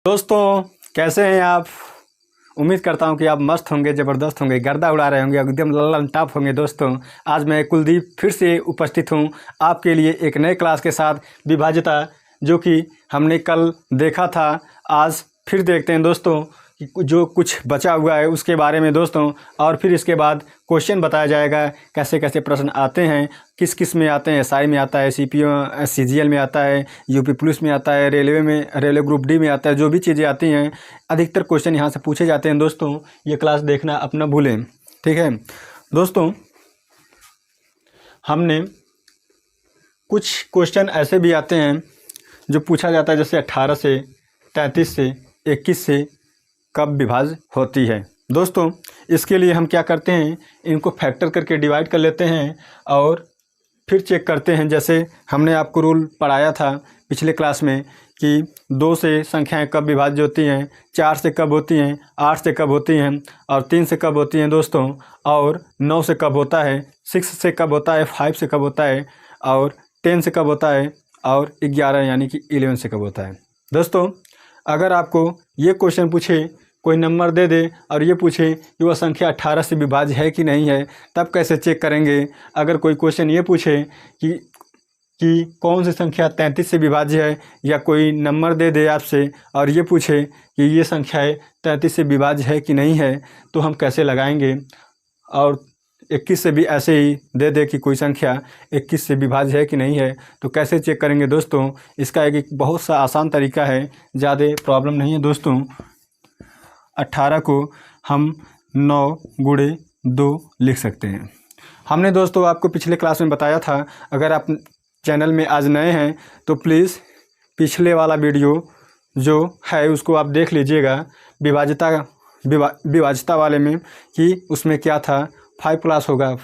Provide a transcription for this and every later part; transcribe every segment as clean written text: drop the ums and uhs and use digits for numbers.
दोस्तों कैसे हैं आप। उम्मीद करता हूं कि आप मस्त होंगे, ज़बरदस्त होंगे, गर्दा उड़ा रहे होंगे, एकदम लल्लन टॉप होंगे। दोस्तों आज मैं कुलदीप फिर से उपस्थित हूं आपके लिए एक नए क्लास के साथ, विभाज्यता, जो कि हमने कल देखा था। आज फिर देखते हैं दोस्तों कि जो कुछ बचा हुआ है उसके बारे में दोस्तों, और फिर इसके बाद क्वेश्चन बताया जाएगा कैसे कैसे प्रश्न आते हैं, किस किस में आते हैं। एसआई में आता है, सीपीओ सीजीएल में आता है, यूपी पुलिस में आता है, रेलवे में, रेलवे ग्रुप डी में आता है। जो भी चीज़ें आती हैं अधिकतर क्वेश्चन यहाँ से पूछे जाते हैं। दोस्तों ये क्लास देखना अपना भूलें, ठीक है। दोस्तों हमने कुछ क्वेश्चन ऐसे भी आते हैं जो पूछा जाता है, जैसे 18 से 33 से 21 से कब विभाज्य होती है। दोस्तों इसके लिए हम क्या करते हैं, इनको फैक्टर करके डिवाइड कर लेते हैं और फिर चेक करते हैं। जैसे हमने आपको रूल पढ़ाया था पिछले क्लास में कि 2 से संख्याएं कब विभाज्य होती हैं, 4 से कब होती हैं, 8 से कब होती हैं, और 3 से कब होती हैं दोस्तों, और 9 से कब होता है, 6 से कब होता है, 5 से कब होता है, और 10 से कब होता है, और 11 यानी कि 11 से कब होता है। दोस्तों अगर आपको ये क्वेश्चन पूछे, कोई नंबर दे दे और ये पूछे कि वह संख्या 18 से विभाज्य है कि नहीं है, तब कैसे चेक करेंगे। अगर कोई क्वेश्चन ये पूछे कि कौन सी संख्या 33 से विभाज्य है, या कोई नंबर दे दे आपसे और ये पूछे कि ये संख्याएँ 33 से विभाज्य है कि नहीं है, तो हम कैसे लगाएंगे। और 21 से भी ऐसे ही दे दे कि कोई संख्या 21 से विभाज्य है कि नहीं है, तो कैसे चेक करेंगे। दोस्तों इसका एक बहुत सा आसान तरीका है, ज़्यादा प्रॉब्लम नहीं है। दोस्तों 18 को हम 9 गुणे 2 लिख सकते हैं। हमने दोस्तों आपको पिछले क्लास में बताया था, अगर आप चैनल में आज नए हैं तो प्लीज़ पिछले वाला वीडियो जो है उसको आप देख लीजिएगा, विभाज्यता वाले में, कि उसमें क्या था। 5 क्लास होगा,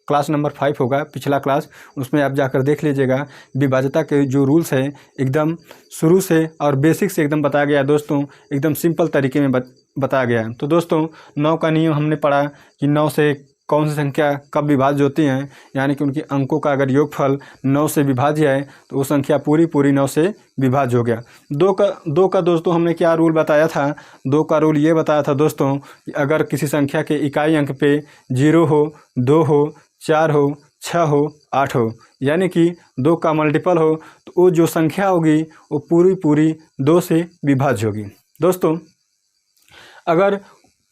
क्लास नंबर 5 होगा पिछला क्लास, उसमें आप जाकर देख लीजिएगा। विभाज्यता के जो रूल्स हैं एकदम शुरू से और बेसिक से एकदम बताया गया है दोस्तों, एकदम सिंपल तरीके में बताया गया है। तो दोस्तों 9 का नियम हमने पढ़ा कि 9 से कौन सी संख्या कब विभाज्य होती हैं, यानी कि उनके अंकों का अगर योगफल 9 से विभाज्य है तो वो संख्या पूरी 9 से विभाज्य हो गया। 2 का दोस्तों हमने क्या रूल बताया था। 2 का रूल ये बताया था दोस्तों कि अगर किसी संख्या के इकाई अंक पे 0 हो, 2 हो, 4 हो, 6 हो, 8 हो, यानी कि 2 का मल्टीपल हो, तो वो जो संख्या होगी वो पूरी 2 से विभाज्य होगी। दोस्तों अगर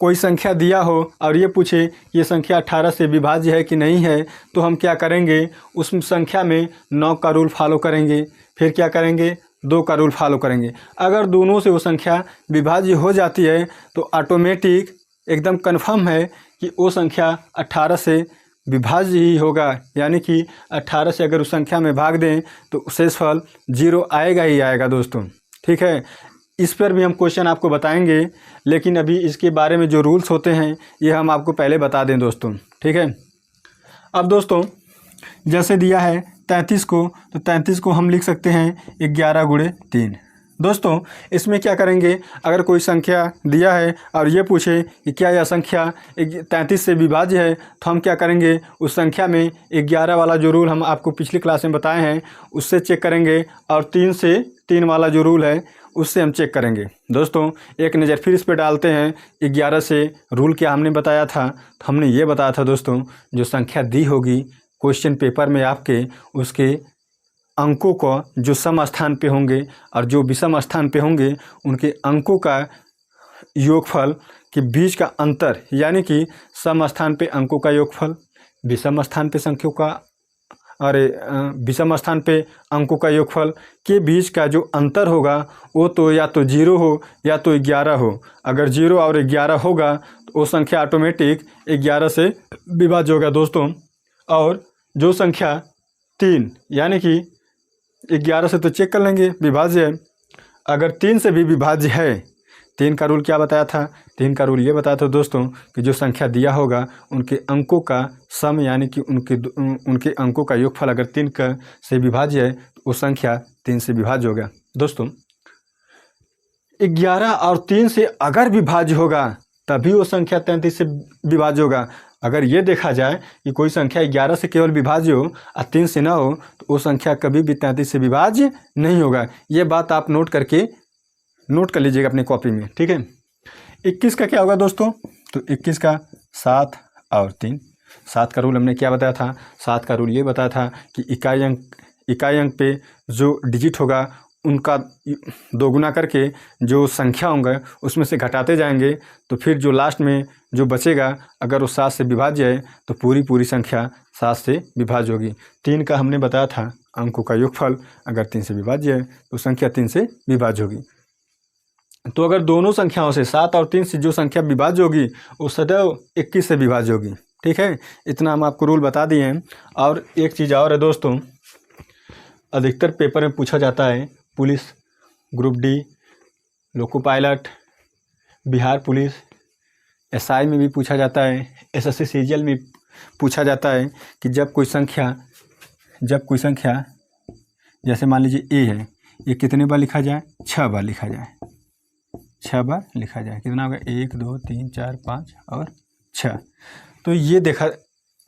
कोई संख्या दिया हो और ये पूछे कि ये संख्या 18 से विभाज्य है कि नहीं है, तो हम क्या करेंगे, उस संख्या में 9 का रूल फॉलो करेंगे, फिर क्या करेंगे, 2 का रूल फॉलो करेंगे। अगर दोनों से वो संख्या विभाज्य हो जाती है तो ऑटोमेटिक एकदम कन्फर्म है कि वो संख्या 18 से विभाज्य ही होगा, यानी कि 18 से अगर उस संख्या में भाग दें तो शेषफल 0 आएगा ही आएगा दोस्तों, ठीक है। इस पर भी हम क्वेश्चन आपको बताएंगे, लेकिन अभी इसके बारे में जो रूल्स होते हैं ये हम आपको पहले बता दें दोस्तों, ठीक है। अब दोस्तों जैसे दिया है 33 को, तो 33 को हम लिख सकते हैं 11 गुणे 3। दोस्तों इसमें क्या करेंगे, अगर कोई संख्या दिया है और ये पूछे कि क्या यह संख्या 33 से विभाज्य है, तो हम क्या करेंगे, उस संख्या में 11 वाला जो रूल हम आपको पिछली क्लास में बताए हैं उससे चेक करेंगे, और 3 से 3 वाला जो रूल है उससे हम चेक करेंगे। दोस्तों एक नज़र फिर इस पर डालते हैं। 11 से रूल क्या हमने बताया था, तो हमने ये बताया था दोस्तों, जो संख्या दी होगी क्वेश्चन पेपर में आपके, उसके अंकों को जो सम स्थान पे होंगे और जो विषम स्थान पे होंगे उनके अंकों का योगफल के बीच का अंतर, यानी कि सम स्थान पे अंकों का योगफल, विषम स्थान पे संख्याओं का विषम स्थान पे अंकों का योगफल के बीच का जो अंतर होगा वो तो या तो 0 हो या तो 11 हो। अगर 0 और 11 होगा तो वो संख्या ऑटोमेटिक 11 से विभाज्य होगा दोस्तों। और जो संख्या 3, यानी कि 11 से तो चेक कर लेंगे विभाज्य है, अगर 3 से भी विभाज्य है, 3 का रूल क्या बताया था, 3 का रूल ये बताया था दोस्तों कि जो संख्या दिया होगा उनके अंकों का सम, यानी कि उनके अंकों का योगफल अगर 3 का से विभाज्य है तो वो संख्या 3 से विभाज्य होगा। दोस्तों 11 और 3 से अगर विभाज्य होगा तभी वो संख्या 33 से विभाज्य होगा। अगर ये देखा जाए कि कोई संख्या 11 से केवल विभाज्य हो और 3 से ना हो, तो वो संख्या कभी भी 33 से विभाज्य नहीं होगा। ये बात आप नोट करके नोट कर लीजिएगा अपनी कॉपी में, ठीक है। 21 का क्या होगा दोस्तों, तो 21 का 7 और 3। 7 का रूल हमने क्या बताया था, 7 का रूल ये बताया था कि इकाई अंक पे जो डिजिट होगा उनका 2 गुना करके जो संख्या होंगे उसमें से घटाते जाएंगे, तो फिर जो लास्ट में जो बचेगा अगर वो 7 से विभाज्य है तो पूरी संख्या 7 से विभाज्य होगी। 3 का हमने बताया था अंकों का योगफल अगर 3 से विभाज्य है तो संख्या 3 से विभाज्य होगी। तो अगर दोनों संख्याओं से 7 और 3 से जो संख्या विभाज्य होगी वो सदैव 21 से विभाज्य होगी, ठीक है। इतना हम आपको रूल बता दिए हैं। और एक चीज़ और है दोस्तों, अधिकतर पेपर में पूछा जाता है, police group D, loco pilot, Bihar police, SI में भी पूछा जाता है, एसएससी सीजीएल में पूछा जाता है कि जब कोई संख्या जैसे मान लीजिए ए है, ये कितने बार लिखा जाए, 6 बार लिखा जाए, 6 बार लिखा जाए, कितना होगा 1 2 3 4 5 और 6। तो ये देखा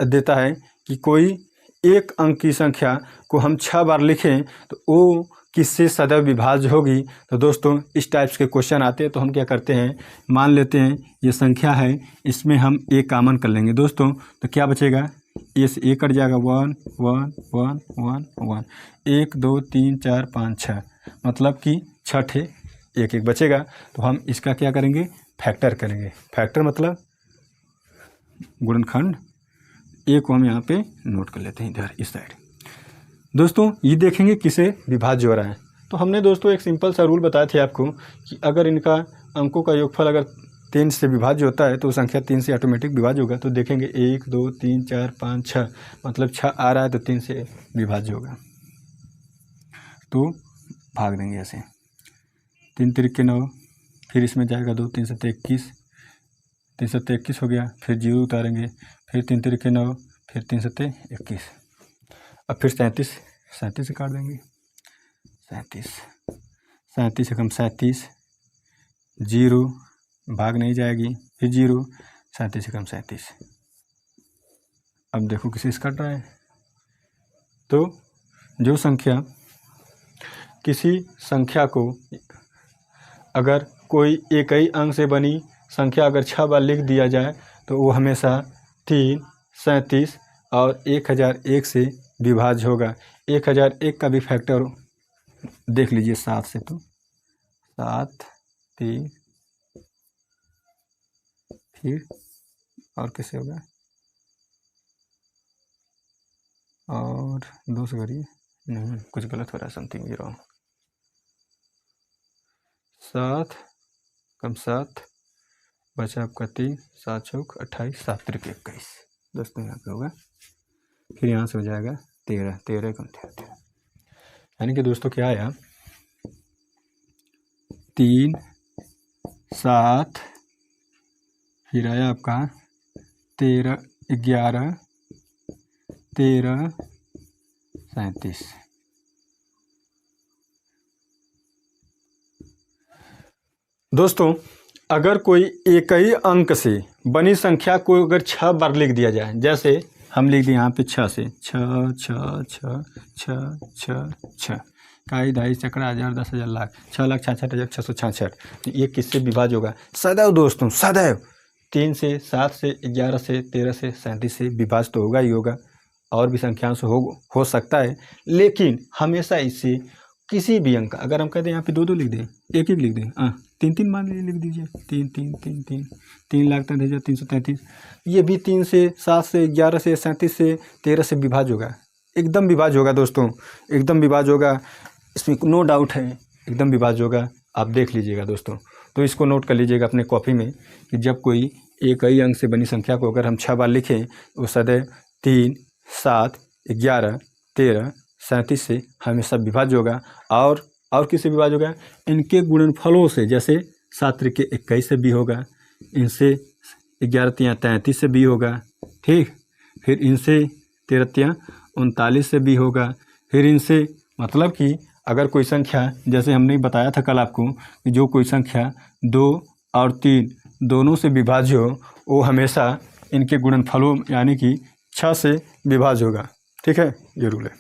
देता है कि कोई एक अंक की संख्या को हम 6 बार लिखें तो वो किससे सदैव विभाज्य होगी। तो दोस्तों इस टाइप्स के क्वेश्चन आते हैं तो हम क्या करते हैं, मान लेते हैं ये संख्या है, इसमें हम ए कॉमन कर लेंगे दोस्तों, तो क्या बचेगा, ए से ए कट जाएगा, 1 1 1 1 1, 1 2 3 4 5 6, मतलब कि 6 ठे एक बचेगा। तो हम इसका क्या करेंगे, फैक्टर करेंगे। फैक्टर मतलब गुणनखंड। ए को हम यहाँ पे नोट कर लेते हैं इधर इस साइड। दोस्तों ये देखेंगे किसे विभाज्य हो रहा है। तो हमने दोस्तों एक सिंपल सा रूल बताया थे आपको कि अगर इनका अंकों का योगफल अगर 3 से विभाज्य होता है तो संख्या 3 से ऑटोमेटिक विभाज्य होगा। तो देखेंगे 1 2 3 4 5 6, मतलब 6 आ रहा है तो 3 से विभाज्य होगा, तो भाग देंगे ऐसे, 3 तिरिक 9, फिर इसमें जाएगा 2, 3 7 21, 3 7 21 हो गया, फिर 0 उतारेंगे, फिर 3 तिरिक 9, फिर 3 7 21, अब फिर 37 से काट देंगे, 37 एकम 37, 0 भाग नहीं जाएगी, फिर 0, 37 एकम 37। अब देखो किसी से कट रहा है, तो जो संख्या किसी संख्या को अगर कोई एक ही अंक से बनी संख्या अगर 6 बार लिख दिया जाए तो वो हमेशा 3, 37 और 1001 से विभाज्य होगा। 1001 का भी फैक्टर देख लीजिए 7 से, तो 7 3, फिर और कैसे होगा, और 2 से करिए, नहीं कुछ गलत हो रहा है, समथिंग रॉन्ग। 7 कम 7 बचा आपका 3, 7 चौक 28, 7 तिरिक 21 दोस्तों यहाँ पे होगा। फिर यहाँ से हो जाएगा 13, 13 कम 13, यानी कि दोस्तों क्या आया, 3 7, फिर आया आपका 13 11 13 37। दोस्तों अगर कोई एक ही अंक से बनी संख्या को अगर 6 बार लिख दिया जाए, जैसे हम लिख दिए यहाँ पे 6 से 6 6 6 6 6 6, काई ढाई चकड़ा 1000 10,000 लाख, 6,66,666, तो ये किससे विभाज्य होगा, सदैव दोस्तों सदैव 3 से 7 से 11 से 13 से 37 से विभाज्य तो होगा ही होगा। और भी संख्याओं से हो सकता है, लेकिन हमेशा इससे किसी भी अंक अगर हम कहते हैं यहाँ पे 2 लिख दें, एक लिख दें, 3 मान लिख दीजिए, 3 3 3 3 3,33,333, ये भी 3 से 7 से 11 से 37 से 13 से विभाज्य होगा, एकदम विभाज्य होगा दोस्तों, एकदम विभाज्य होगा, इसमें नो डाउट है, एकदम विभाज्य होगा, आप देख लीजिएगा दोस्तों। तो इसको नोट कर लीजिएगा अपने कॉपी में कि जब कोई एक ही अंक से बनी संख्या को अगर हम 6 बार लिखें तो सदैव 3 7 11 13 37 से हमेशा विभाज्य होगा। और किससे विभाज्य होगा, इनके गुणनफलों से, जैसे 7 तिरिक 21 से भी होगा, इनसे 11 तियाँ 33 से भी होगा, ठीक, फिर इनसे 13 तियाँ 39 से भी होगा, फिर इनसे मतलब कि अगर कोई संख्या, जैसे हमने बताया था कल आपको कि जो कोई संख्या 2 और 3 दोनों से विभाज्य हो वो हमेशा इनके गुणनफलों यानी कि 6 से विभाज्य होगा, ठीक है, ये रूल है।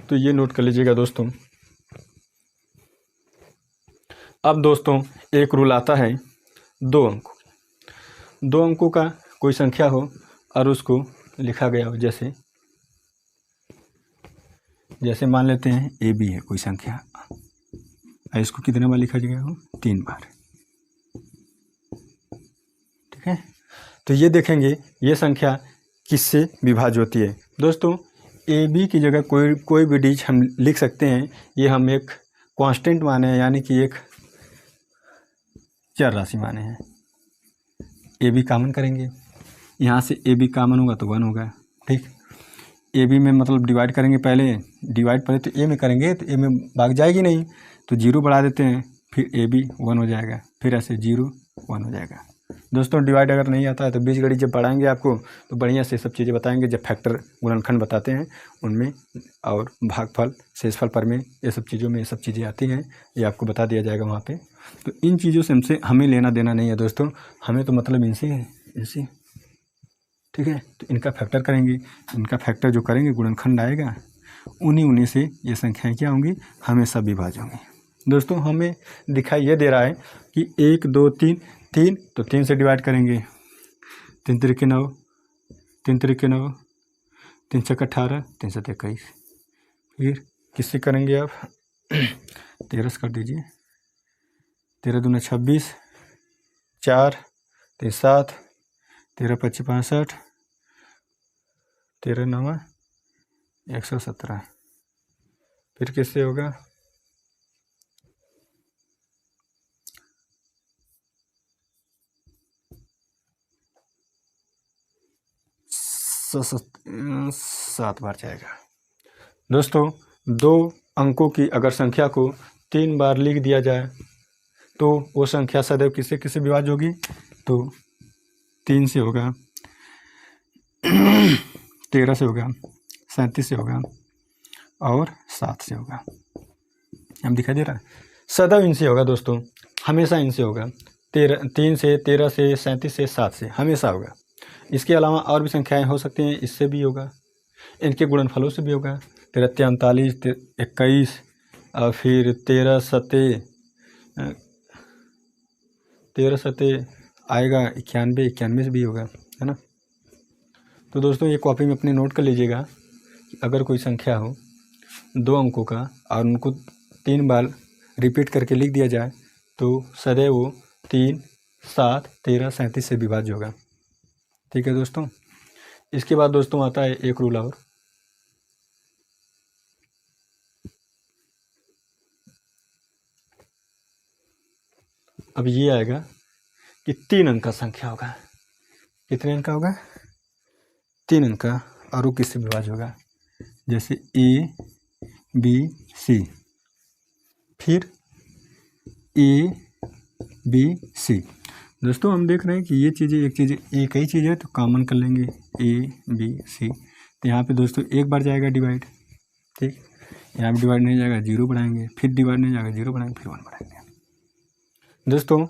तो ये नोट कर लीजिएगा दोस्तों। अब दोस्तों एक रूल आता है 2 अंकों, 2 अंकों का कोई संख्या हो और उसको लिखा गया हो, जैसे मान लेते हैं AB है कोई संख्या, और इसको कितने बार लिखा गया हो, 3 बार। ठीक है, तो ये देखेंगे ये संख्या किससे विभाज्य होती है। दोस्तों AB की जगह कोई भी डिजिट हम लिख सकते हैं। ये हम एक कांस्टेंट माने हैं, यानी कि एक चर राशि माने हैं। AB कॉमन करेंगे, यहाँ से AB कॉमन होगा तो 1 होगा। ठीक, AB में मतलब डिवाइड करेंगे, पहले तो A में करेंगे तो A में भाग जाएगी नहीं, तो 0 बढ़ा देते हैं, फिर AB 1 हो जाएगा, फिर ऐसे 0 1 हो जाएगा। दोस्तों डिवाइड अगर नहीं आता है तो बीजगणित जब पढ़ाएंगे आपको तो बढ़िया से सब चीज़ें बताएंगे, जब फैक्टर गुणनखंड बताते हैं उनमें, और भागफल शेषफल पर में, ये सब चीज़ों में ये सब चीज़ें आती हैं, ये आपको बता दिया जाएगा वहाँ पे। तो इन चीज़ों से हमें लेना देना नहीं है दोस्तों, हमें तो मतलब इनसे है, इनसे। ठीक है, तो इनका फैक्टर करेंगे, इनका फैक्टर जो करेंगे गुणनखंड आएगा, उन्हीं से ये संख्याएँ क्या होंगी, हमेशा विभाज्य होंगी। दोस्तों हमें दिखाई ये दे रहा है कि 1 2 3 3, तो 3 से डिवाइड करेंगे, 3 त्रिके 9, 3 त्रिके 9, 3 छक्के 18, 3 सत्ते 21। फिर किससे करेंगे आप 13 से कर दीजिए, 13 दूना 26, 4 3 7, 13 25 65, 13 9 117। फिर किससे होगा 7 बार जाएगा। दोस्तों 2 अंकों की अगर संख्या को 3 बार लिख दिया जाए तो वो संख्या सदैव किससे विभाज्य होगी, तो 3 से होगा, 13 से होगा, 37 से होगा और 7 से होगा। हम दिखाई दे रहा है, सदैव इनसे होगा दोस्तों, हमेशा इनसे होगा। 3 से, 13 से, 37 से, 7 से हमेशा होगा। इसके अलावा और भी संख्याएं हो सकती हैं, इससे भी होगा, इनके गुणनफलों से भी होगा। 13 39 21 और फिर 13 सत्ते आएगा 91 91 से भी होगा, है ना। तो दोस्तों ये कॉपी में अपने नोट कर लीजिएगा कि अगर कोई संख्या हो 2 अंकों का और उनको 3 बार रिपीट करके लिख दिया जाए तो सदैव वो 3 7 13 37 से विभाज्य होगा। ठीक है दोस्तों, इसके बाद दोस्तों आता है एक रूल और, अब ये आएगा कि 3 अंक का संख्या होगा। कितने अंक का होगा, 3 अंक का, और वो किससे विभाज्य होगा, जैसे A B C, फिर A B C। दोस्तों हम देख रहे हैं कि ये चीज़ें एक ही चीज़ है तो कॉमन कर लेंगे A B C। तो यहाँ पे दोस्तों एक बार जाएगा डिवाइड, ठीक, यहाँ पे डिवाइड नहीं जाएगा 0 बढ़ाएंगे, फिर डिवाइड नहीं जाएगा 0 बढ़ाएंगे, फिर 1 बढ़ाएंगे। दोस्तों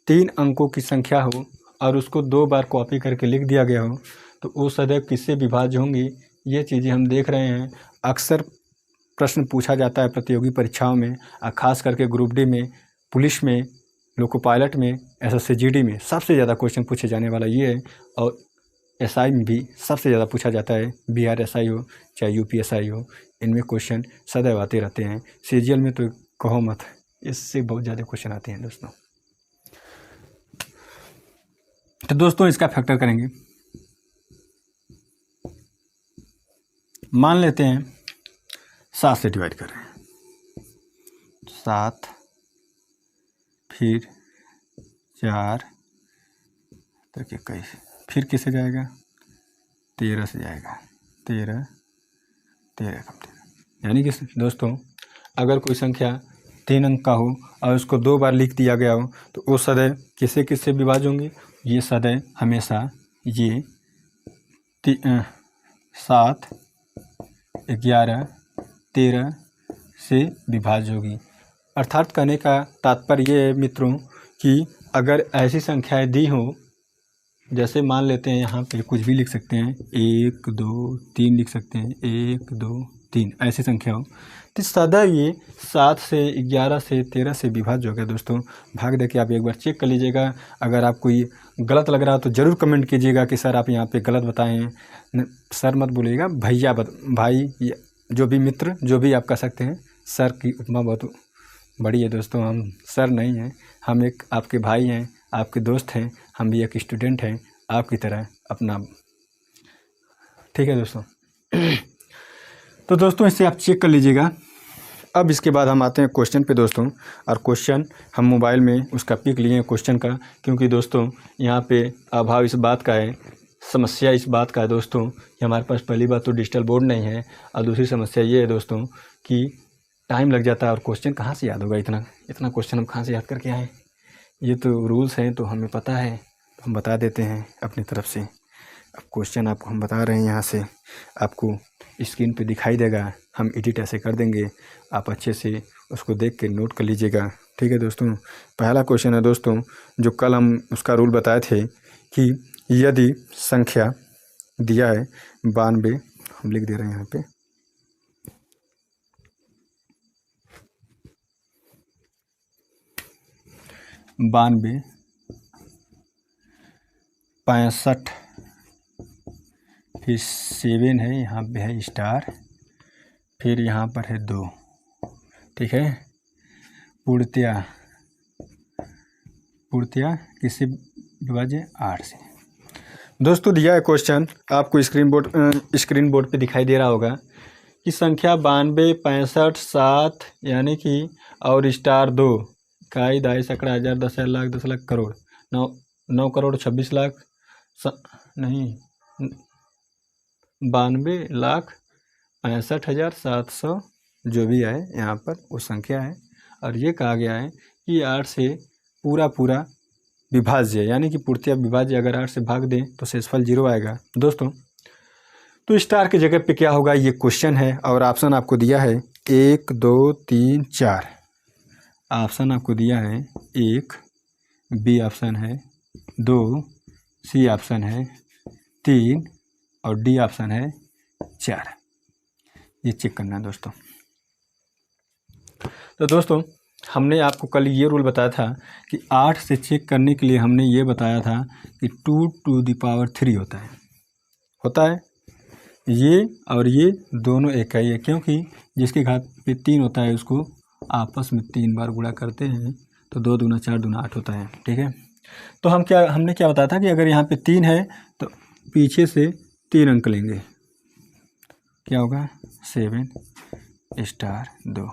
3 अंकों की संख्या हो और उसको 2 बार कॉपी करके लिख दिया गया हो तो वो सदैव किससे विभाज्य होंगी, ये चीज़ें हम देख रहे हैं। अक्सर प्रश्न पूछा जाता है प्रतियोगी परीक्षाओं में, खास करके ग्रुप डी में, पुलिस में, लोको पायलट में, SSC GD में सबसे ज़्यादा क्वेश्चन पूछे जाने वाला ये है, और SI में भी सबसे ज़्यादा पूछा जाता है। बिहार SI हो चाहे UP SI हो, इनमें क्वेश्चन सदैव आते रहते हैं। CGL में तो कहो मत, इससे बहुत ज़्यादा क्वेश्चन आते हैं दोस्तों। तो दोस्तों इसका फैक्टर करेंगे, मान लेते हैं 7 से डिवाइड कर रहे हैं, 7 फिर 4 तक 21, फिर किससे जाएगा 13 से जाएगा, 13 कम 13। यानी कि दोस्तों अगर कोई संख्या 3 अंक का हो और उसको 2 बार लिख दिया गया हो तो वो सदैव किससे विभाज्य होंगे, ये सदैव हमेशा ये 7 11 13 से विभाज्य होगी। अर्थात कहने का तात्पर्य ये है मित्रों कि अगर ऐसी संख्याएं दी हो, जैसे मान लेते हैं यहाँ पे कुछ भी लिख सकते हैं, 1 2 3 लिख सकते हैं, 1 2 3 ऐसी संख्या हो, तो सदैव ये 7 से 11 से 13 से विभाज्य हो गया दोस्तों। भाग दे के आप एक बार चेक कर लीजिएगा। अगर आपको ये गलत लग रहा हो तो ज़रूर कमेंट कीजिएगा कि सर आप यहाँ पे गलत बताएं हैं। सर मत बोलिएगा, भैया भाई, जो भी मित्र जो भी आप कह सकते हैं। सर की उपमा बहुत बड़ी है दोस्तों, हम सर नहीं हैं, हम एक आपके भाई हैं, आपके दोस्त हैं, हम भी एक स्टूडेंट हैं आपकी तरह अपना। ठीक है दोस्तों। तो दोस्तों इसे आप चेक कर लीजिएगा। अब इसके बाद हम आते हैं क्वेश्चन पे दोस्तों। और क्वेश्चन हम मोबाइल में उसका पिक लिए हैं क्वेश्चन का, क्योंकि दोस्तों यहाँ पे अभाव इस बात का है, समस्या इस बात का है दोस्तों कि हमारे पास पहली बात तो डिजिटल बोर्ड नहीं है, और दूसरी समस्या ये है दोस्तों कि टाइम लग जाता है और क्वेश्चन कहाँ से याद होगा, इतना क्वेश्चन हम कहाँ से याद करके आए। ये तो रूल्स हैं तो हमें पता है, तो हम बता देते हैं अपनी तरफ से। अब क्वेश्चन आपको हम बता रहे हैं, यहाँ से आपको स्क्रीन पे दिखाई देगा, हम एडिट ऐसे कर देंगे, आप अच्छे से उसको देख के नोट कर लीजिएगा। ठीक है दोस्तों। पहला क्वेश्चन है दोस्तों, जो कल हम उसका रूल बताए थे कि यदि संख्या दिया है 92, हम लिख दे रहे हैं यहाँ पे, 92, 65, फिर 7 है, यहाँ पे है स्टार, फिर यहाँ पर है 2। ठीक है। पूर्णतया किससे विभाज्य? 8 से। दोस्तों दिया है क्वेश्चन, आपको स्क्रीन बोर्ड पे दिखाई दे रहा होगा कि संख्या 92, 65, 7 यानी कि और स्टार 2, इकाई, दहाई, सैकड़ा, हज़ार, 10,000, लाख, 10 लाख, करोड़, 9 करोड़ 26 लाख, नहीं 92,65,700 जो भी है यहाँ पर वो संख्या है। और ये कहा गया है कि 8 से पूरा विभाज्य, यानी कि पूर्णतया विभाज्य अगर 8 से भाग दें तो शेषफल 0 आएगा दोस्तों। तो स्टार की जगह पे क्या होगा, ये क्वेश्चन है। और ऑप्शन आपको दिया है 1, 2, 3, 4। ऑप्शन आपको दिया है 1, बी ऑप्शन है 2, सी ऑप्शन है 3 और डी ऑप्शन है 4। ये चेक करना है दोस्तों। तो दोस्तों हमने आपको कल ये रूल बताया था कि 8 से चेक करने के लिए हमने ये बताया था कि 2 to the power 3 होता है। ये और ये दोनों एक ही है, क्योंकि जिसके घात पे 3 होता है उसको आपस में 3 बार गुणा करते हैं तो 2 दूना 4 दूना 8 होता है। ठीक है। तो हमने क्या बताया था कि अगर यहाँ पे 3 है तो पीछे से 3 अंक लेंगे, क्या होगा 7 स्टार 2।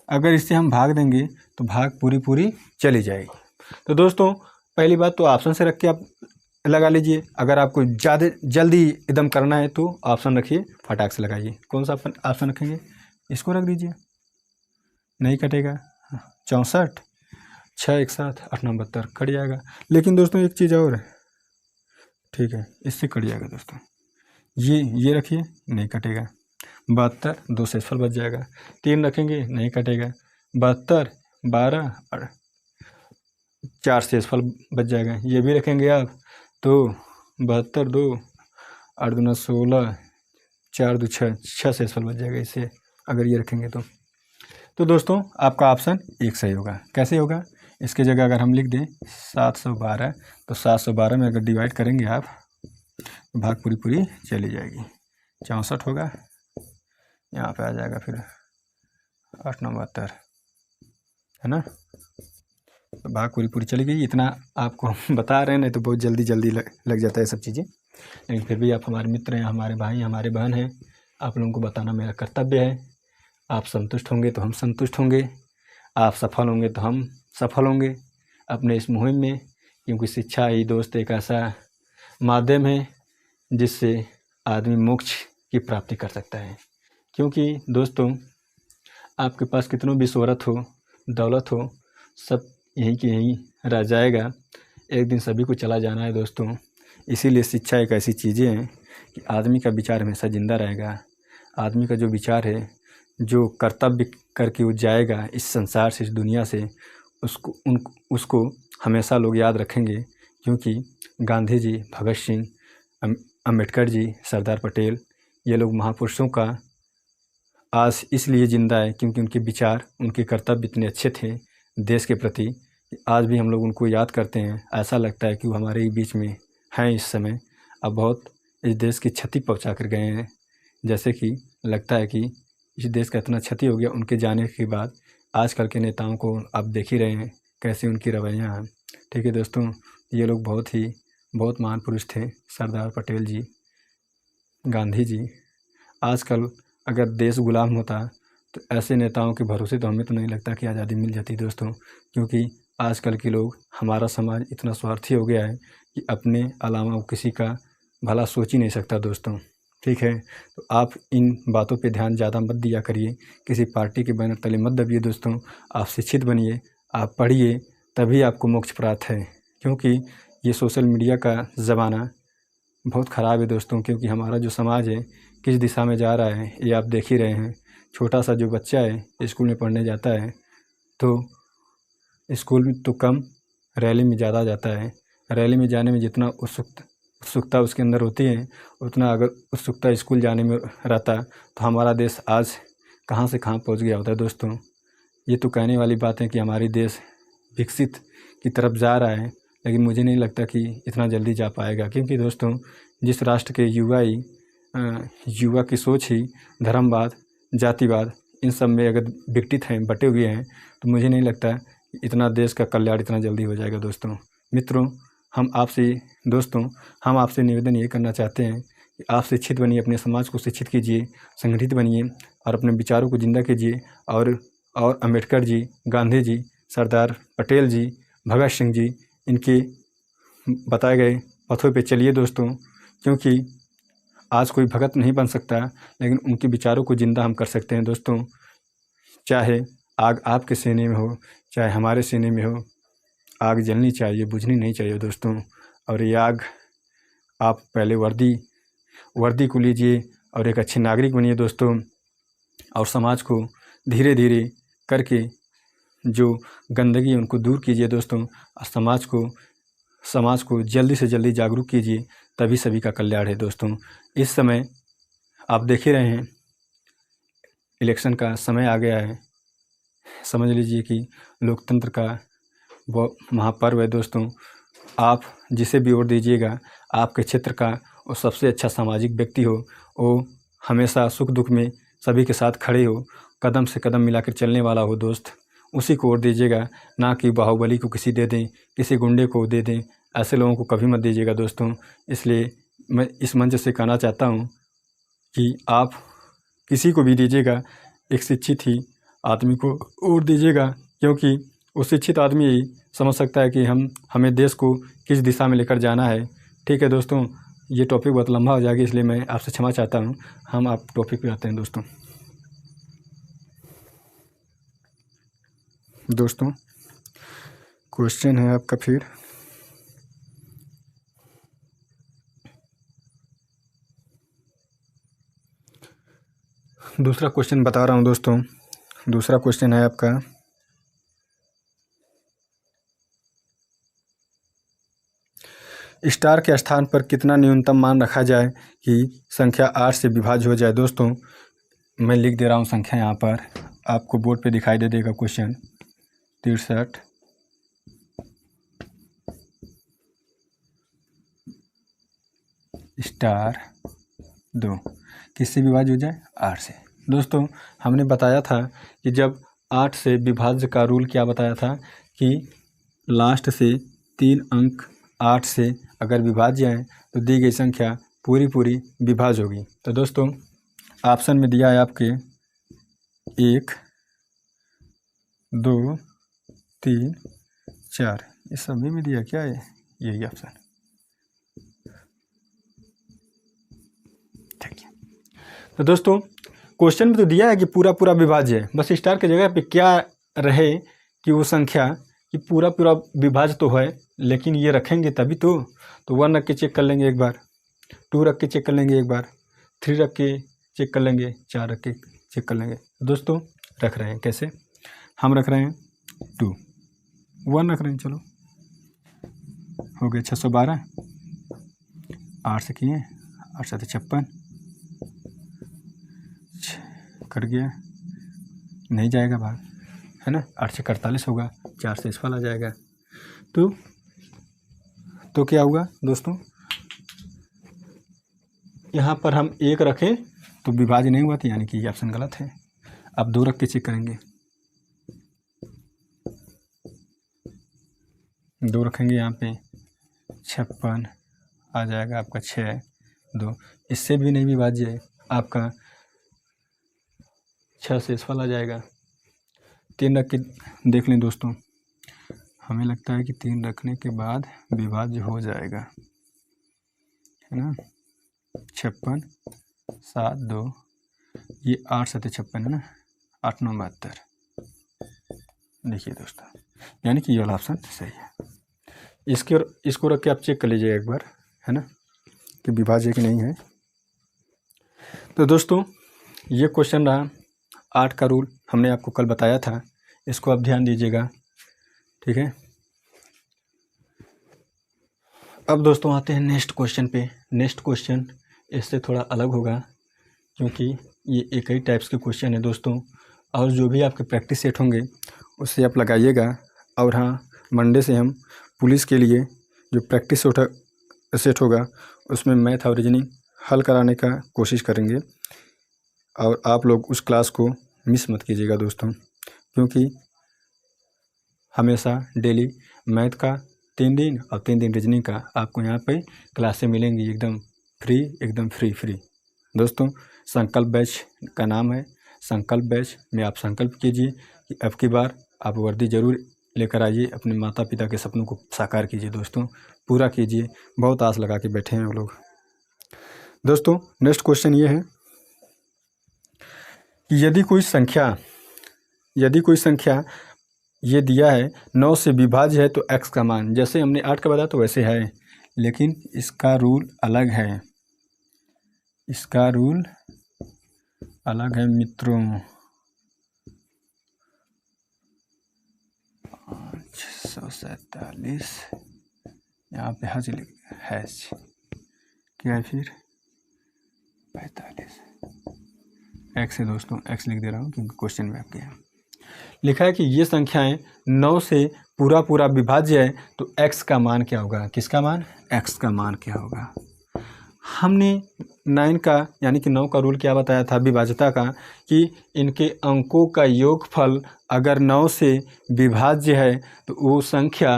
अगर इससे हम भाग देंगे तो भाग पूरी चली जाएगी। तो दोस्तों पहली बात तो ऑप्शन से रख के आप लगा लीजिए। अगर आपको ज़्यादा जल्दी एकदम करना है तो ऑप्शन रखिए, फटाक से लगाइए। कौन सा ऑप्शन रखेंगे? इसको रख दीजिए, नहीं कटेगा। 64, 6 1 7 8 9 72 कट जाएगा। लेकिन दोस्तों एक चीज़ और है, ठीक है, इससे कट जाएगा दोस्तों। ये रखिए, नहीं कटेगा। 72, 2 शेषफल बच जाएगा। 3 रखेंगे, नहीं कटेगा। 72, 12 और 4 शेषफल बच जाएगा। ये भी रखेंगे आप तो 72, 2 8 दूना 16, 4 2 6 शेषफल बच जाएगा इससे, अगर ये रखेंगे तो दोस्तों आपका ऑप्शन 1 सही होगा। कैसे होगा? इसके जगह अगर हम लिख दें 712, तो 712 में अगर डिवाइड करेंगे आप तो भाग पूरी चली जाएगी। 64 होगा, यहाँ पे आ जाएगा फिर 8 9 72, है ना। तो भाग पूरी चली गई। इतना आपको बता रहे हैं, नहीं तो बहुत जल्दी लग जाता है सब चीज़ें, लेकिन फिर भी आप हमारे मित्र हैं, हमारे भाई, हमारे बहन हैं, आप लोगों को बताना मेरा कर्तव्य है। आप संतुष्ट होंगे तो हम संतुष्ट होंगे, आप सफल होंगे तो हम सफल होंगे अपने इस मुहिम में, क्योंकि शिक्षा ही दोस्त एक ऐसा माध्यम है जिससे आदमी मोक्ष की प्राप्ति कर सकता है। क्योंकि दोस्तों आपके पास कितनों भी शोहरत हो, दौलत हो, सब यहीं की यहीं रह जाएगा। एक दिन सभी को चला जाना है दोस्तों। इसीलिए शिक्षा एक ऐसी चीज़ें हैं कि आदमी का विचार हमेशा ज़िंदा रहेगा। आदमी का जो विचार है, जो कर्तव्य करके वो जाएगा इस संसार से, इस दुनिया से, उसको हमेशा लोग याद रखेंगे। क्योंकि गांधी जी, भगत सिंह, अम्बेडकर जी, सरदार पटेल, ये लोग महापुरुषों का आज इसलिए ज़िंदा है क्योंकि उनके विचार, उनके कर्तव्य इतने अच्छे थे देश के प्रति कि आज भी हम लोग उनको याद करते हैं। ऐसा लगता है कि वो हमारे ही बीच में हैं इस समय। अब बहुत इस देश की क्षति पहुंचा कर गए हैं। जैसे कि लगता है कि इस देश का इतना क्षति हो गया उनके जाने के बाद। आजकल के नेताओं को आप देख ही रहे हैं कैसे उनकी रवैयाँ हैं। ठीक है दोस्तों, ये लोग बहुत महान पुरुष थे, सरदार पटेल जी, गांधी जी। आजकल अगर देश गुलाम होता तो ऐसे नेताओं के भरोसे तो हमें तो नहीं लगता कि आज़ादी मिल जाती दोस्तों, क्योंकि आजकल के लोग, हमारा समाज इतना स्वार्थी हो गया है कि अपने अलावा वो किसी का भला सोच ही नहीं सकता दोस्तों। ठीक है, तो आप इन बातों पे ध्यान ज़्यादा मत दिया करिए, किसी पार्टी के बैनर तले मत दबिए दोस्तों। आप शिक्षित बनिए, आप पढ़िए, तभी आपको मोक्ष प्राप्त है। क्योंकि ये सोशल मीडिया का ज़माना बहुत ख़राब है दोस्तों, क्योंकि हमारा जो समाज है किस दिशा में जा रहा है ये आप देख ही रहे हैं। छोटा सा जो बच्चा है स्कूल में पढ़ने जाता है तो स्कूल में तो कम, रैली में ज़्यादा जाता है। रैली में जाने में जितना उत्सुकता उसके अंदर होती है, उतना अगर उत्सुकता स्कूल जाने में रहता तो हमारा देश आज कहाँ से कहाँ पहुँच गया होता है दोस्तों। ये तो कहने वाली बात है कि हमारी देश विकसित की तरफ जा रहा है, लेकिन मुझे नहीं लगता कि इतना जल्दी जा पाएगा। क्योंकि दोस्तों जिस राष्ट्र के युवा की सोच ही धर्मवाद, जातिवाद, इन सब में अगर विघटित हैं, बटे हुए हैं, तो मुझे नहीं लगता कि इतना देश का कल्याण इतना जल्दी हो जाएगा दोस्तों। मित्रों, हम आपसे निवेदन ये करना चाहते हैं कि आप शिक्षित बनिए, अपने समाज को शिक्षित कीजिए, संगठित बनिए और अपने विचारों को जिंदा कीजिए। और अम्बेडकर जी, गांधी जी, सरदार पटेल जी, भगत सिंह जी, इनके बताए गए पथों पे चलिए दोस्तों। क्योंकि आज कोई भगत नहीं बन सकता, लेकिन उनके विचारों को ज़िंदा हम कर सकते हैं दोस्तों। चाहे आग आपके सीने में हो, चाहे हमारे सीने में हो, आग जलनी चाहिए, बुझनी नहीं चाहिए दोस्तों। और ये आग, आप पहले वर्दी को लीजिए और एक अच्छे नागरिक बनिए दोस्तों। और समाज को धीरे धीरे करके जो गंदगी है उनको दूर कीजिए दोस्तों। और समाज को जल्दी से जल्दी जागरूक कीजिए, तभी सभी का कल्याण है दोस्तों। इस समय आप देख ही रहे हैं इलेक्शन का समय आ गया है। समझ लीजिए कि लोकतंत्र का वो महापर्व है दोस्तों। आप जिसे भी वोट दीजिएगा, आपके क्षेत्र का वो सबसे अच्छा सामाजिक व्यक्ति हो, वो हमेशा सुख दुख में सभी के साथ खड़े हो, कदम से कदम मिलाकर चलने वाला हो दोस्त, उसी को वोट दीजिएगा। ना कि बाहुबली को किसी दे दें, किसी गुंडे को दे दें, ऐसे लोगों को कभी मत दीजिएगा दोस्तों। इसलिए मैं इस मंच से कहना चाहता हूँ कि आप किसी को भी दीजिएगा, एक शिक्षित ही आदमी को वोट दीजिएगा, क्योंकि वो शिक्षित आदमी ही समझ सकता है कि हमें देश को किस दिशा में लेकर जाना है। ठीक है दोस्तों, ये टॉपिक बहुत लंबा हो जाएगा, इसलिए मैं आपसे क्षमा चाहता हूँ। हम आप टॉपिक पे आते हैं दोस्तों। क्वेश्चन है आपका फिर, दूसरा क्वेश्चन बता रहा हूँ दोस्तों। दूसरा क्वेश्चन है आपका, स्टार के स्थान पर कितना न्यूनतम मान रखा जाए कि संख्या 8 से विभाज्य हो जाए। दोस्तों मैं लिख दे रहा हूँ संख्या, यहाँ पर आपको बोर्ड पे दिखाई दे देगा क्वेश्चन 63 स्टार 2 किससे विभाज्य हो जाए? 8 से। दोस्तों हमने बताया था कि जब 8 से विभाज्य का रूल क्या बताया था कि लास्ट से 3 अंक 8 से अगर विभाज्य हैं तो दी गई संख्या पूरी विभाज्य होगी। तो दोस्तों ऑप्शन में दिया है आपके 1, 2, 3, 4, ये सभी में दिया क्या है? यही ऑप्शन। ठीक है, तो दोस्तों क्वेश्चन में तो दिया है कि पूरा विभाज्य है, बस स्टार की जगह पे क्या रहे कि वो संख्या कि पूरा विभाज्य तो है, लेकिन ये रखेंगे तभी तो 1 रख के चेक कर लेंगे एक बार, 2 रख के चेक कर लेंगे एक बार, 3 रख के चेक कर लेंगे, 4 रख के चेक कर लेंगे। दोस्तों रख रहे हैं कैसे? हम रख रहे हैं 2, 1 रख रहे हैं, चलो हो गए 612, 8 से किए 8 7 56, कट गया, नहीं जाएगा भाग, है ना। 8 से 48 होगा, 4 से इस फल आ जाएगा। तो क्या हुआ दोस्तों, यहाँ पर हम 1 रखें तो विभाज्य नहीं हुआ था, यानी कि ये ऑप्शन गलत है। अब 2 रख के चेक करेंगे, 2 रखेंगे यहाँ पे 56 आ जाएगा आपका 6 2, इससे भी नहीं विभाज्य है आपका, 6 से इसफल आ जाएगा। 3 रख के देख लें दोस्तों, हमें लगता है कि 3 रखने के बाद विभाज्य हो जाएगा, है ना। 56 7 2, ये 8 7 56 है ना, 8 9 72। देखिए दोस्तों, यानी कि ये वाला ऑप्शन सही है। इसको रख के आप चेक कर लीजिएगा एक बार, है ना, कि विभाज्य कि नहीं है। तो दोस्तों ये क्वेश्चन रहा 8 का रूल, हमने आपको कल बताया था, इसको आप ध्यान दीजिएगा, ठीक है। अब दोस्तों आते हैं नेक्स्ट क्वेश्चन पे। नेक्स्ट क्वेश्चन इससे थोड़ा अलग होगा, क्योंकि ये एक ही टाइप्स के क्वेश्चन है दोस्तों, और जो भी आपके प्रैक्टिस सेट होंगे उससे आप लगाइएगा। और हाँ, मंडे से हम पुलिस के लिए जो प्रैक्टिस सेट होगा उसमें मैथ और रीजनिंग हल कराने का कोशिश करेंगे, और आप लोग उस क्लास को मिस मत कीजिएगा दोस्तों, क्योंकि हमेशा डेली मैथ का 3 दिन और 3 दिन रीजनिंग का आपको यहाँ पे क्लासें मिलेंगी, एकदम फ्री, एकदम फ्री दोस्तों। संकल्प बैच का नाम है, संकल्प बैच में आप संकल्प कीजिए कि अब की बार आप वर्दी ज़रूर लेकर आइए, अपने माता पिता के सपनों को साकार कीजिए दोस्तों, पूरा कीजिए। बहुत आस लगा के बैठे हैं वो लोग। दोस्तों नेक्स्ट क्वेश्चन ये है कि यदि कोई संख्या ये दिया है 9 से विभाज्य है तो x का मान, जैसे हमने 8 का बताया तो वैसे है, लेकिन इसका रूल अलग है, इसका रूल अलग है मित्रों। 547 यहाँ पे हैश क्या है, फिर 45 x है दोस्तों, x लिख दे रहा हूँ क्योंकि क्वेश्चन में आपके यहाँ लिखा है कि ये संख्याएं 9 से पूरा विभाज्य है तो x का मान क्या होगा, किसका मान, x का मान क्या होगा। हमने 9 का यानी कि 9 का रूल क्या बताया था विभाज्यता का, कि इनके अंकों का योगफल अगर 9 से विभाज्य है तो वो संख्या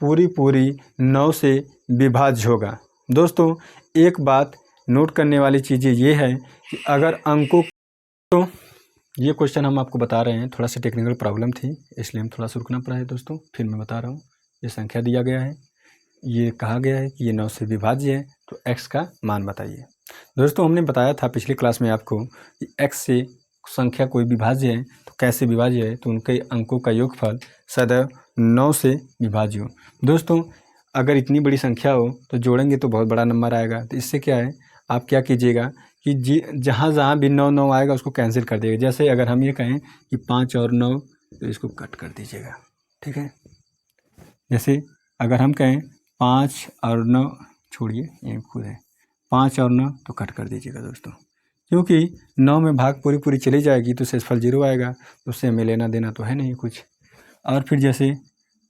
पूरी 9 से विभाज्य होगा। दोस्तों एक बात नोट करने वाली चीज़ें ये है कि अगर अंकों, तो ये क्वेश्चन हम आपको बता रहे हैं, थोड़ा सा टेक्निकल प्रॉब्लम थी इसलिए हम थोड़ा सा रुकना पड़ा है दोस्तों। फिर मैं बता रहा हूँ, ये संख्या दिया गया है, ये कहा गया है कि ये 9 से विभाज्य है तो x का मान बताइए। दोस्तों हमने बताया था पिछली क्लास में आपको कि x से संख्या कोई विभाज्य है तो कैसे विभाज्य है, तो उनके अंकों का योगफल सदैव 9 से विभाज्य हो। दोस्तों अगर इतनी बड़ी संख्या हो तो जोड़ेंगे तो बहुत बड़ा नंबर आएगा, तो इससे क्या है, आप क्या कीजिएगा कि जहाँ भी 9 9 आएगा उसको कैंसिल कर दीजिएगा। जैसे अगर हम ये कहें कि 5 और 9 तो इसको कट कर दीजिएगा, ठीक है। जैसे अगर हम कहें 5 और 9, छोड़िए ये खुद है, 5 और 9 तो कट कर दीजिएगा दोस्तों, क्योंकि 9 में भाग पूरी चली जाएगी तो शेषफल 0 आएगा, तो उससे हमें लेना देना तो है नहीं कुछ। और फिर जैसे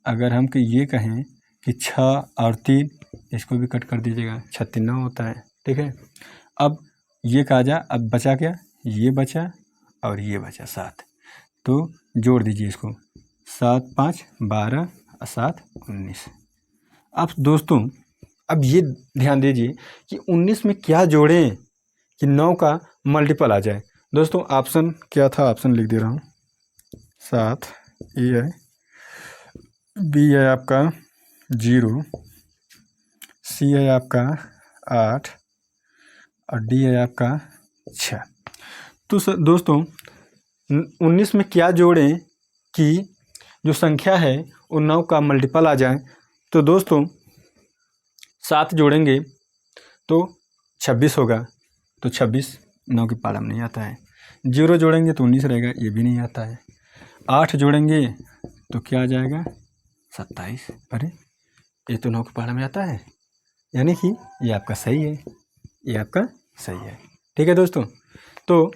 अगर हम ये कहें कि 6 और 3, इसको भी कट कर दीजिएगा, 6 3 9 होता है, ठीक है। अब ये कहा जा, अब बचा क्या, ये बचा और ये बचा 7, तो जोड़ दीजिए इसको, 7 5 12 और 7 19। अब दोस्तों अब ये ध्यान दीजिए कि 19 में क्या जोड़ें कि 9 का मल्टीपल आ जाए। दोस्तों ऑप्शन क्या था, ऑप्शन लिख दे रहा हूँ, 7 ए है, बी है आपका 0, सी है आपका 8 और डी है आपका 6। तो दोस्तों 19 में क्या जोड़ें कि जो संख्या है वो 9 का मल्टीपल आ जाए। तो दोस्तों 7 जोड़ेंगे तो 26 होगा, तो 26 9 की पाला में नहीं आता है। 0 जोड़ेंगे तो 19 रहेगा, ये भी नहीं आता है। 8 जोड़ेंगे तो क्या आ जाएगा, 27। अरे ये तो 9 की पाला में आता है, यानी कि ये आपका सही है, ये आपका सही है, ठीक है दोस्तों। तो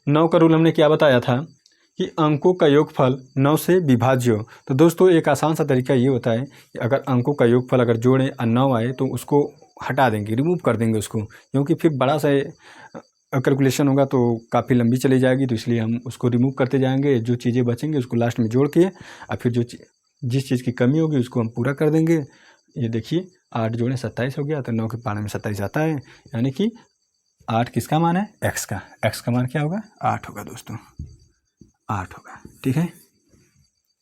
9 का रूल हमने क्या बताया था कि अंकों का योगफल 9 से विभाज्य हो। तो दोस्तों एक आसान सा तरीका ये होता है कि अगर अंकों का योगफल अगर जोड़ें और 9 आए तो उसको हटा देंगे, रिमूव कर देंगे उसको, क्योंकि फिर बड़ा सा कैलकुलेशन होगा तो काफ़ी लंबी चली जाएगी। तो इसलिए हम उसको रिमूव करते जाएंगे, जो चीज़ें बचेंगे उसको लास्ट में जोड़ के और फिर जिस चीज़ की कमी होगी उसको हम पूरा कर देंगे। ये देखिए 8 जोड़ें 27 हो गया, तो 9 के पारे में 27 आता है, यानी कि 8 किसका मान है? एक्स का। एक्स का मान क्या होगा? 8 होगा दोस्तों, 8 होगा। ठीक है,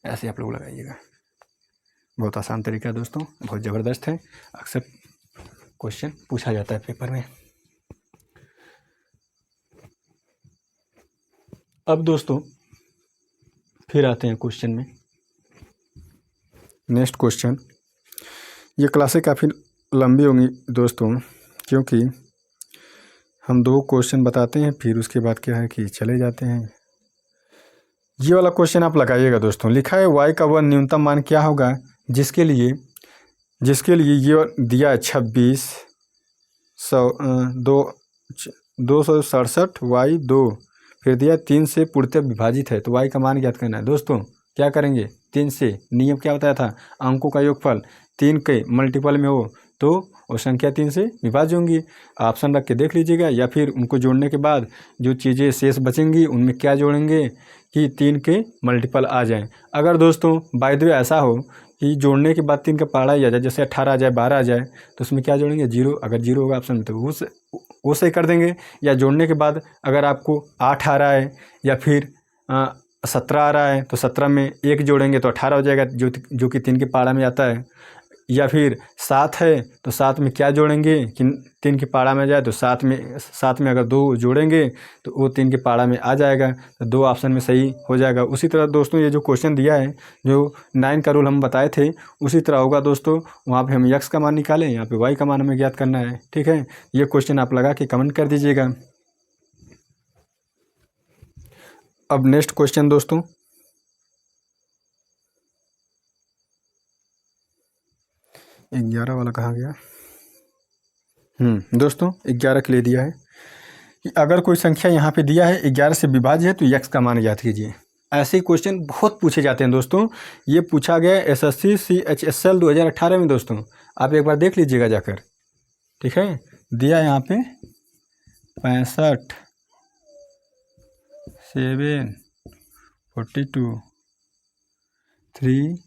ऐसे आप लोग लगाइएगा। बहुत आसान तरीका है दोस्तों, बहुत ज़बरदस्त है, अक्सर क्वेश्चन पूछा जाता है पेपर में। अब दोस्तों फिर आते हैं क्वेश्चन में। नेक्स्ट क्वेश्चन, ये क्लासें काफ़ी लंबी होंगी दोस्तों, क्योंकि हम 2 क्वेश्चन बताते हैं फिर उसके बाद क्या है कि चले जाते हैं। ये वाला क्वेश्चन आप लगाइएगा दोस्तों। लिखा है y का वह न्यूनतम मान क्या होगा जिसके लिए ये दिया है 267y2, फिर दिया 3 से पूर्णतः विभाजित है। तो y का मान ज्ञात करना है दोस्तों। क्या करेंगे? 3 से, नियम क्या बताया था? अंकों का योगफल 3 के मल्टीपल में हो तो वो संख्या 3 से विभाज्य होंगी। ऑप्शन रख के देख लीजिएगा, या फिर उनको जोड़ने के बाद जो चीज़ें शेष बचेंगी उनमें क्या जोड़ेंगे कि 3 के मल्टीपल आ जाएं। अगर दोस्तों बाय द वे ऐसा हो कि जोड़ने के बाद 3 का पहाड़ा ही आ जाए, जैसे 18 आ जाए, 12 आ जाए, तो उसमें क्या जोड़ेंगे? 0। अगर 0 होगा ऑप्शन में तो वो सही कर देंगे। या जोड़ने के बाद अगर आपको 8 आ रहा है या फिर 17 आ रहा है तो 17 में 1 जोड़ेंगे तो 18 हो जाएगा, जो कि 3 के पहाड़ा में आता है। या फिर 7 है तो 7 में क्या जोड़ेंगे कि 3 के पहाड़ा में जाए, तो 7 में अगर 2 जोड़ेंगे तो वो 3 के पहाड़ा में आ जाएगा, तो 2 ऑप्शन में सही हो जाएगा। उसी तरह दोस्तों ये जो क्वेश्चन दिया है, जो 9 का रूल हम बताए थे, उसी तरह होगा दोस्तों। वहाँ पे हम x का मान निकालें, यहाँ पे y का मान हमें ज्ञात करना है। ठीक है, ये क्वेश्चन आप लगा के कमेंट कर दीजिएगा। अब नेक्स्ट क्वेश्चन दोस्तों, ग्यारह वाला कहाँ गया? दोस्तों 11 के लिए दिया है कि अगर कोई संख्या यहाँ पे दिया है 11 से विभाज्य है तो x का मान ज्ञात कीजिए। ऐसे क्वेश्चन बहुत पूछे जाते हैं दोस्तों। ये पूछा गया SSC CHSL 2018 में दोस्तों, आप एक बार देख लीजिएगा जाकर। ठीक है, दिया यहाँ पे 65 7 42 3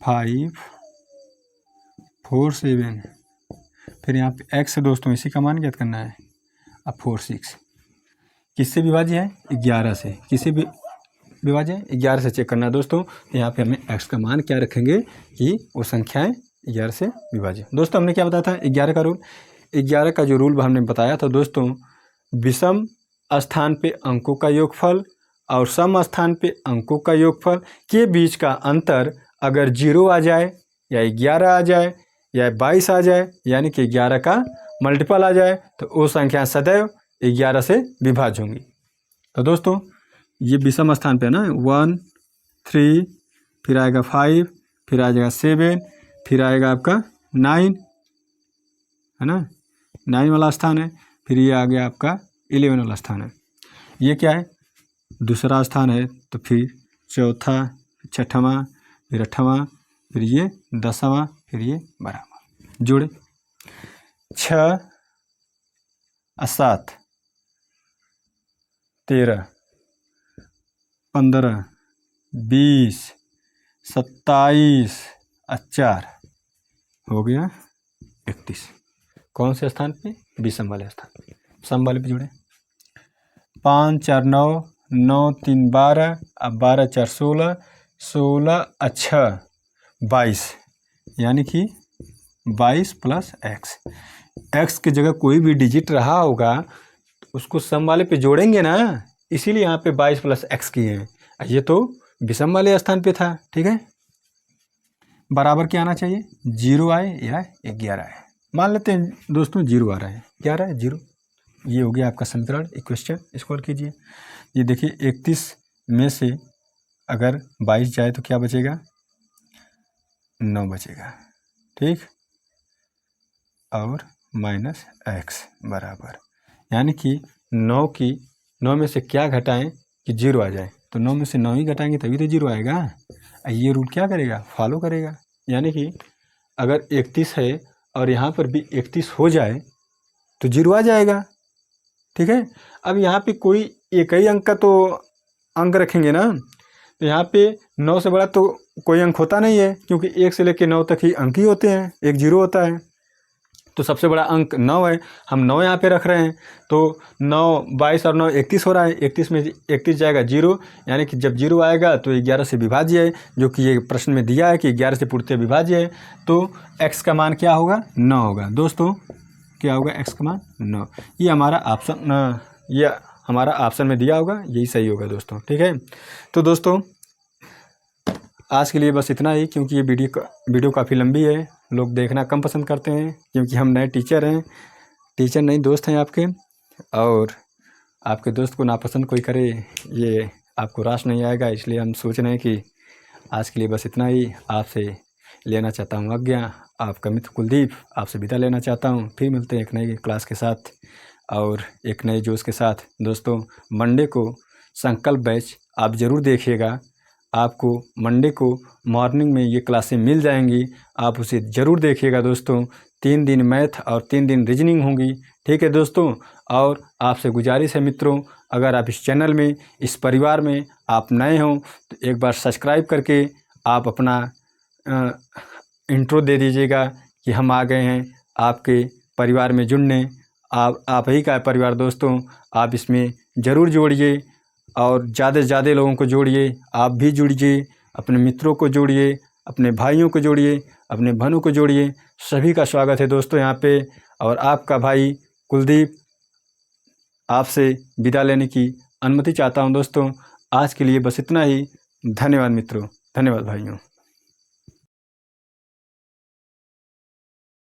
5 4 7, फिर यहाँ पे x है दोस्तों, इसी का मान ज्ञात करना है। अब 4 6 किससे विभाज्य है? 11 से। किससे विभाज्य है? 11 से चेक करना है दोस्तों। यहाँ पे हमें x का मान क्या रखेंगे कि वो संख्याएं 11 से विभाज्य। दोस्तों हमने क्या बताया था? 11 का रूल। 11 का जो रूल हमने बताया था दोस्तों, विषम स्थान पे अंकों का योगफल और सम स्थान पे अंकों का योगफल के बीच का अंतर अगर 0 आ जाए या 11 आ जाए या 22 आ जाए, यानी कि 11 का मल्टीपल आ जाए, तो वो संख्या सदैव 11 से विभाज्य होंगी। तो दोस्तों ये विषम स्थान पे है ना, 1 3, फिर आएगा 5, फिर आ जाएगा 7, फिर आएगा आपका 9, है ना, 9 वाला स्थान है। फिर ये आ गया आपका 11 वाला स्थान है। ये क्या है? दूसरा स्थान है। तो फिर चौथा, छठवां, फिर 8वां, फिर ये 10वां, फिर ये 12वां। जोड़े 6 7 13 15 20 27 4 हो गया 31। कौन से स्थान पे? विषम वाले स्थान पे। सम वाले पे जोड़े 5 4 9 9 3 12, अब 12 4 16, 16 6 22, यानी कि 22 प्लस x की जगह कोई भी डिजिट रहा होगा तो उसको सम वाले पे जोड़ेंगे ना, इसीलिए यहाँ पे 22 प्लस x किए हैं। ये तो विषम वाले स्थान पे था। ठीक है, बराबर क्या आना चाहिए? 0 आए या 11 आए। मान लेते हैं दोस्तों 0 आ रहा है, 11 है 0। ये हो गया आपका समीकरण, इक्वेशन। इसको हल कीजिए। ये देखिए 31 में से अगर 22 जाए तो क्या बचेगा? 9 बचेगा। ठीक, और माइनस x बराबर, यानी कि 9 की 9 में से क्या घटाएं कि 0 आ जाए, तो 9 में से 9 ही घटाएंगे तभी तो 0 आएगा। ये रूल क्या करेगा, फॉलो करेगा। यानी कि अगर 31 है और यहाँ पर भी 31 हो जाए तो 0 आ जाएगा। ठीक है, अब यहाँ पे कोई एक ही अंक का तो अंक रखेंगे ना, तो यहाँ पे 9 से बड़ा तो कोई अंक होता नहीं है, क्योंकि 1 से लेकर 9 तक ही अंक ही होते हैं, एक 0 होता है। तो सबसे बड़ा अंक 9 है, हम 9 यहाँ पे रख रहे हैं। तो 9 22 और 9 31 हो रहा है, 31 में 31 जाएगा 0, यानी कि जब 0 आएगा तो 11 से विभाज्य है, जो कि ये प्रश्न में दिया है कि 11 से पूर्णतः विभाज्य है। तो x का मान क्या होगा, 9 होगा। दोस्तों क्या होगा, x का मान 9। ये हमारा ऑप्शन, ये हमारा ऑप्शन में दिया होगा, यही सही होगा दोस्तों। ठीक है, तो दोस्तों आज के लिए बस इतना ही, क्योंकि ये वीडियो काफ़ी लंबी है, लोग देखना कम पसंद करते हैं, क्योंकि हम नए टीचर हैं, टीचर नहीं दोस्त हैं आपके, और आपके दोस्त को नापसंद कोई करे ये आपको रास नहीं आएगा। इसलिए हम सोच रहे हैं कि आज के लिए बस इतना ही। आपसे लेना चाहता हूँ आज्ञा, आपका मित्र कुलदीप आपसे विदा लेना चाहता हूँ। फिर मिलते हैं एक नई क्लास के साथ और एक नए जोश के साथ। दोस्तों मंडे को संकल्प बैच आप ज़रूर देखिएगा, आपको मंडे को मॉर्निंग में ये क्लासें मिल जाएंगी, आप उसे ज़रूर देखिएगा दोस्तों। 3 दिन मैथ और 3 दिन रीजनिंग होंगी। ठीक है दोस्तों, और आपसे गुजारिश है मित्रों, अगर आप इस चैनल में, इस परिवार में आप नए हों तो एक बार सब्सक्राइब करके आप अपना इंट्रो दे दीजिएगा कि हम आ गए हैं आपके परिवार में जुड़ने। आप ही का परिवार दोस्तों, आप इसमें ज़रूर जोड़िए और ज़्यादा से ज़्यादा लोगों को जोड़िए। आप भी जुड़िए, अपने मित्रों को जोड़िए, अपने भाइयों को जोड़िए, अपने बहनों को जोड़िए। सभी का स्वागत है दोस्तों यहाँ पे। और आपका भाई कुलदीप आपसे विदा लेने की अनुमति चाहता हूँ दोस्तों। आज के लिए बस इतना ही। धन्यवाद मित्रों, धन्यवाद भाइयों।